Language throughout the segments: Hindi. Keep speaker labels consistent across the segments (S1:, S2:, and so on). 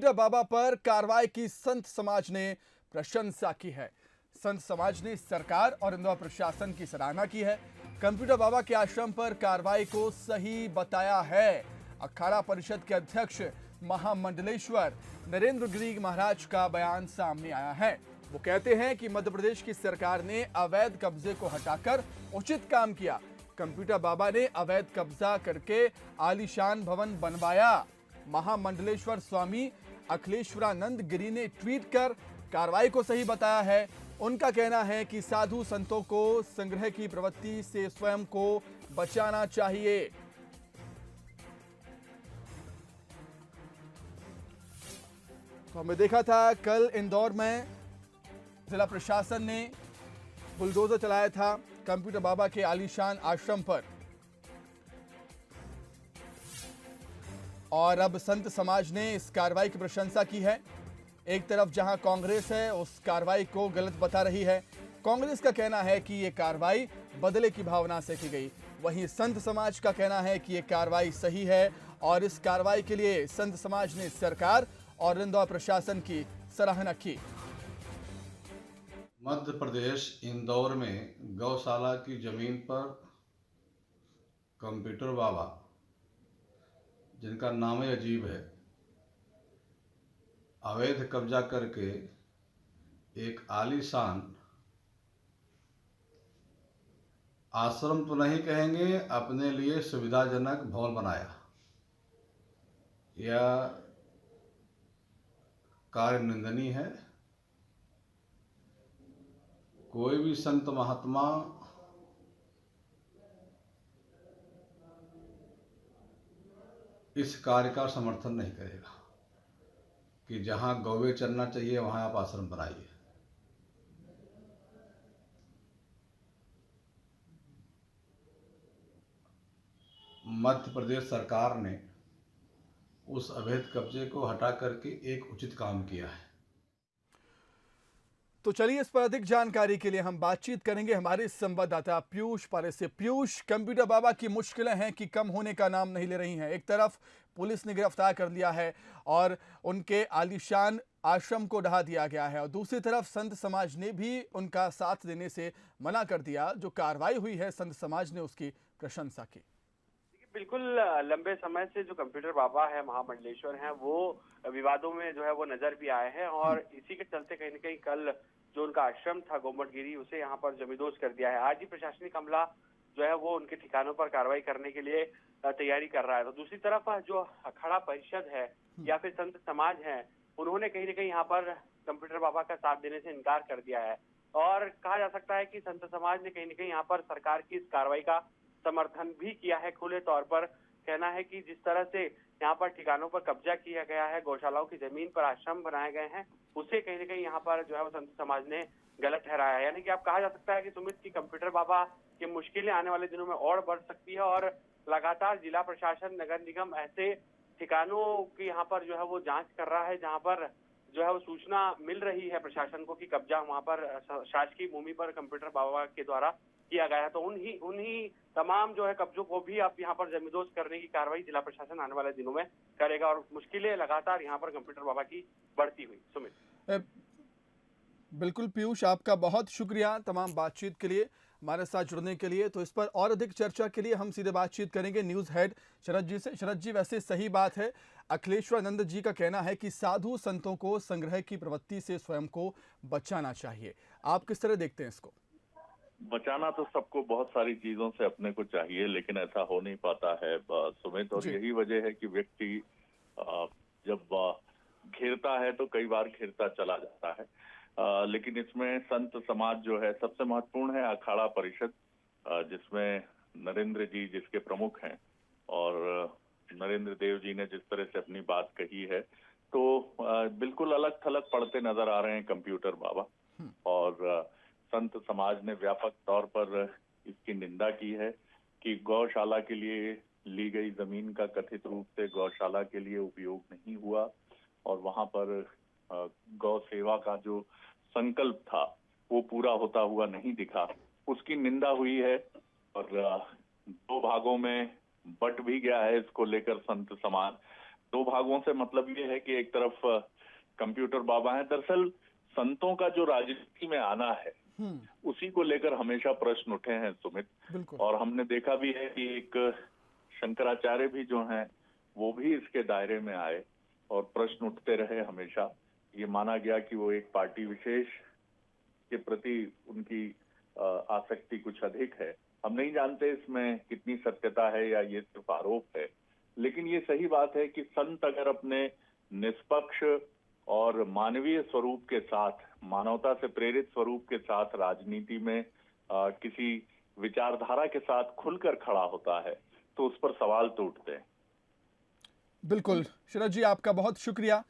S1: बाबा पर कार्रवाई की संत समाज ने प्रशंसा की है। संत समाज ने सरकार और इंदौर प्रशासन की सराहना की है। कंप्यूटर बाबा के आश्रम पर कार्रवाई को सही बताया है। अखाड़ा परिषद के अध्यक्ष महामंडलेश्वर नरेंद्र गिरी महाराज का बयान सामने आया है। वो कहते हैं कि मध्य प्रदेश की सरकार ने अवैध कब्जे को हटाकर उचित काम किया। कंप्यूटर बाबा ने अवैध कब्जा करके आलीशान भवन बनवाया। महामंडलेश्वर स्वामी अखिलेश्वरानंद गिरी ने ट्वीट कर कार्रवाई को सही बताया है। उनका कहना है कि साधु संतों को संग्रह की प्रवृत्ति से स्वयं को बचाना चाहिए। तो हमने देखा था कल इंदौर में जिला प्रशासन ने बुलडोजर चलाया था कंप्यूटर बाबा के आलीशान आश्रम पर, और अब संत समाज ने इस कार्रवाई की प्रशंसा की है। एक तरफ जहां कांग्रेस है उस कार्रवाई को गलत बता रही है। कांग्रेस का कहना है कि यह कार्रवाई बदले की भावना से की गई। वहीं संत समाज का कहना है कि यह कार्रवाई सही है और इस कार्रवाई के लिए संत समाज ने सरकार और इंदौर प्रशासन की सराहना की।
S2: मध्य प्रदेश इंदौर में गौशाला की जमीन पर कंप्यूटर बाबा, जिनका नाम ही अजीब है, अवैध कब्जा करके एक आलीशान आश्रम तो नहीं कहेंगे, अपने लिए सुविधाजनक भवन बनाया। यह कार्य निंदनीय है। कोई भी संत महात्मा इस कार्य का समर्थन नहीं करेगा कि जहां गौवे चलना चाहिए वहां आप आश्रम बनाइए। मध्य प्रदेश सरकार ने उस अवैध कब्जे को हटा करके एक उचित काम किया है।
S1: तो चलिए इस पर अधिक जानकारी के लिए हम बातचीत करेंगे हमारे संवाददाता पीयूष पारे से। पीयूष, कंप्यूटर बाबा की मुश्किलें हैं कि कम होने का नाम नहीं ले रही हैं। एक तरफ पुलिस ने गिरफ्तार कर लिया है और उनके आलीशान आश्रम को ढहा दिया गया है, और दूसरी तरफ संत समाज ने भी उनका साथ देने से मना कर दिया। जो कार्रवाई हुई है संत समाज ने उसकी प्रशंसा की।
S3: बिल्कुल, लंबे समय से जो कंप्यूटर बाबा है, महामंडलेश्वर हैं, वो विवादों में जो है वो नजर भी आए हैं, और इसी के चलते कहीं न कहीं कल जो उनका आश्रम था गोमटगिरी, उसे यहाँ पर जमींदोज कर दिया है। आज ही प्रशासनिक अमला जो है वो उनके ठिकानों पर कार्रवाई करने के लिए तैयारी कर रहा है। तो दूसरी तरफ जो अखाड़ा परिषद है या फिर संत समाज है, उन्होंने कहीं न कहीं यहाँ पर कंप्यूटर बाबा का साथ देने से इनकार कर दिया है, और कहा जा सकता है कि संत समाज ने कहीं न कहीं यहाँ पर सरकार की इस कार्रवाई का समर्थन भी किया है। खुले तौर पर कहना है कि जिस तरह से यहाँ पर ठिकानों पर कब्जा किया गया है, गौशालाओं की जमीन पर आश्रम बनाए गए हैं, उसे कहीं न कहीं यहाँ पर जो है वो संत समाज ने गलत ठहराया है। यानी कि आप कहा जा सकता है कि सुमित की कंप्यूटर बाबा की मुश्किलें आने वाले दिनों में और बढ़ सकती है, और लगातार जिला प्रशासन, नगर निगम ऐसे ठिकानों की यहाँ पर जो है वो जांच कर रहा है जहाँ पर जो है वो सूचना मिल रही है प्रशासन को कि कब्जा वहाँ पर शासकीय भूमि पर कंप्यूटर बाबा के द्वारा किया गया है। तो उन्हीं तमाम जो है कब्जों को भी अब यहाँ पर जमींदोज करने की कार्रवाई जिला प्रशासन आने वाले दिनों में करेगा, और मुश्किलें लगातार यहाँ पर कंप्यूटर बाबा की बढ़ती हुई। सुमित,
S1: बिल्कुल पीयूष, आपका बहुत शुक्रिया तमाम बातचीत के लिए, हमारे साथ जुड़ने के लिए। तो इस पर और अधिक चर्चा के लिए हम सीधे बातचीत करेंगे न्यूज़ हेड शरद जी से। शरद जी, वैसे सही बात है, अखिलेश्वरानंद जी का कहना है कि साधु संतों को संग्रह की प्रवृत्ति से स्वयं को बचाना चाहिए। आप किस तरह देखते हैं इसको?
S4: बचाना तो सबको बहुत सारी चीजों से अपने को चाहिए, लेकिन ऐसा हो नहीं पाता है सुमित, और यही वजह है कि व्यक्ति जब घिरता है तो कई बार घिरता चला जाता है। लेकिन इसमें संत समाज जो है सबसे महत्वपूर्ण है। अखाड़ा परिषद, जिसमें नरेंद्र जी जिसके प्रमुख हैं, और नरेंद्र देव जी ने जिस तरह से अपनी बात कही है, तो बिल्कुल अलग थलग पड़ते नजर आ रहे हैं कंप्यूटर बाबा। और संत समाज ने व्यापक तौर पर इसकी निंदा की है कि गौशाला के लिए ली गई जमीन का कथित रूप से गौशाला के लिए उपयोग नहीं हुआ, और वहां पर गौ सेवा का जो संकल्प था वो पूरा होता हुआ नहीं दिखा, उसकी निंदा हुई है। और दो भागों में बट भी गया है इसको लेकर संत समाज। दो भागों से मतलब ये है कि एक तरफ कंप्यूटर बाबा हैं। दरअसल संतों का जो राजनीति में आना है उसी को लेकर हमेशा प्रश्न उठे हैं सुमित,
S1: बिल्कुल।
S4: और हमने देखा भी है कि एक शंकराचार्य भी जो हैं वो भी इसके दायरे में आए और प्रश्न उठते रहे हमेशा। ये माना गया कि वो एक पार्टी विशेष के प्रति उनकी आसक्ति कुछ अधिक है। हम नहीं जानते इसमें कितनी सत्यता है या ये सिर्फ आरोप है, लेकिन ये सही बात है कि संत अगर अपने निष्पक्ष और मानवीय स्वरूप के साथ, मानवता से प्रेरित स्वरूप के साथ राजनीति में किसी विचारधारा के साथ खुलकर खड़ा होता है तो उस पर सवाल तो उठते हैं।
S1: बिल्कुल शरद जी, आपका बहुत शुक्रिया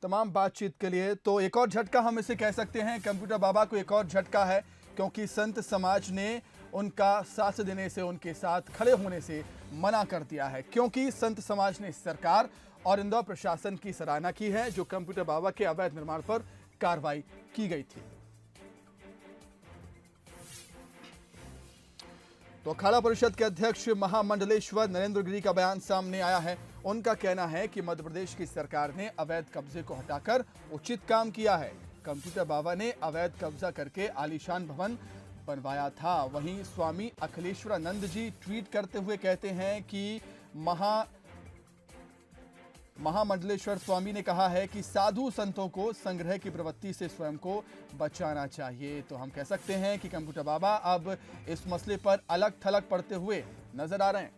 S1: तमाम बातचीत के लिए। तो एक और झटका हम इसे कह सकते हैं, कंप्यूटर बाबा को एक और झटका है, क्योंकि संत समाज ने उनका साथ देने से, उनके साथ खड़े होने से मना कर दिया है, क्योंकि संत समाज ने सरकार और इंदौर प्रशासन की सराहना की है जो कंप्यूटर बाबा के अवैध निर्माण पर कार्रवाई की गई थी। तो अखाड़ा परिषद के अध्यक्ष महामंडलेश्वर नरेंद्र गिरी का बयान सामने आया है। उनका कहना है कि मध्य प्रदेश की सरकार ने अवैध कब्जे को हटाकर उचित काम किया है। कंप्यूटर बाबा ने अवैध कब्जा करके आलीशान भवन बनवाया था। वहीं स्वामी अखिलेश्वरानंद जी ट्वीट करते हुए कहते हैं कि महामंडलेश्वर स्वामी ने कहा है कि साधु संतों को संग्रह की प्रवृत्ति से स्वयं को बचाना चाहिए। तो हम कह सकते हैं कि कंप्यूटर बाबा अब इस मसले पर अलग थलग पड़ते हुए नजर आ रहे हैं।